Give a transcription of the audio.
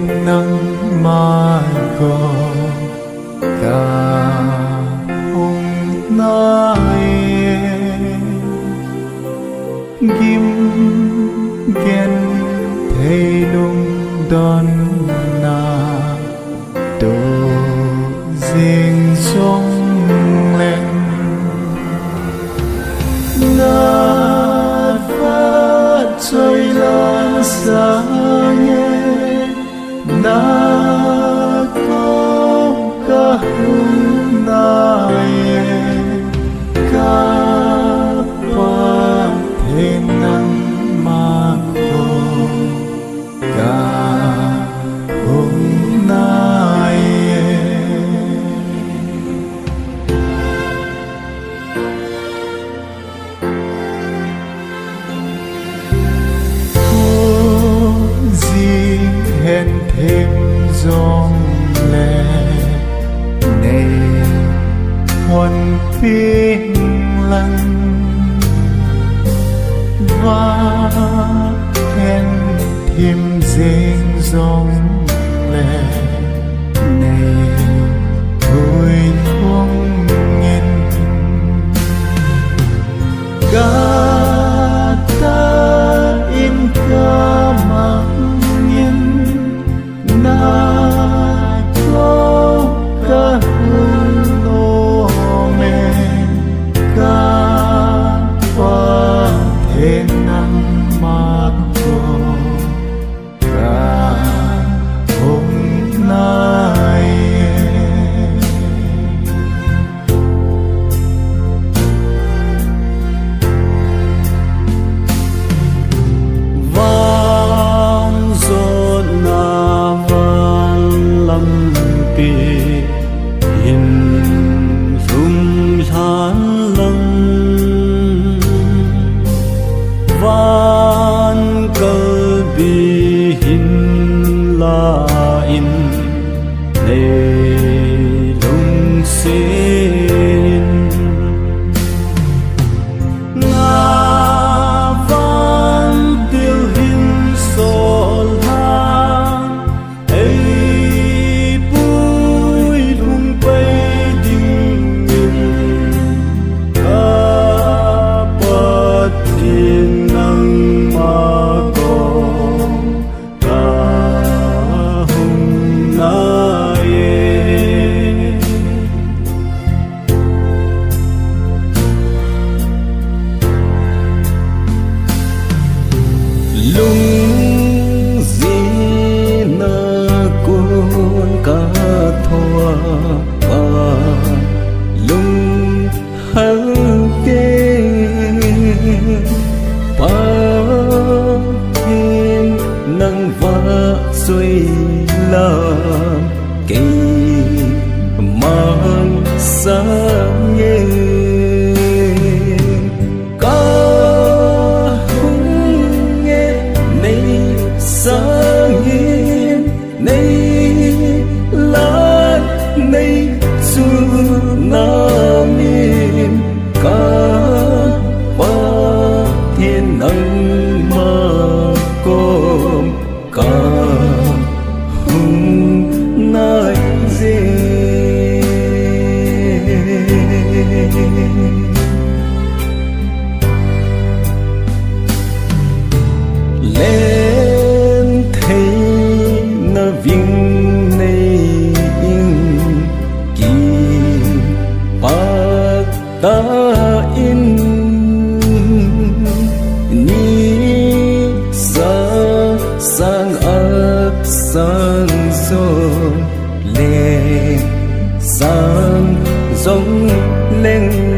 nắng mai có cả hôm nay gim gen thấy lung đón na tô riêng sông lên ngát phát trôi lan xa nhé đã có cả hôm nay cả qua thế nắng mà có cả hôm nay có gì hẹn thêm giông lệ này hoàn phiên lặng và hẹn thêm riêng giông lệ này thôi không nhìn gata in ka mangin na ko ka hulo me ka pa thế nắng mà có cả hôm nay vang gió na vang lâm pi in rung san lăng van cơ bi hin la in lệ lung xin nga van tiêu hin so la ấy bùi lung bay đình nhìn ca bát thiên nắng mà có cả hôm nay lung gì na cuốn cả thua và lung hơ kê ba thiên nắng vã suy làm kỳ mang sáng nghe tsunami cả ba thiên nắng mà có cả hôm nay lên thấy nó viên này ta in ni sa sang ấp sang sông lệ sang giống lên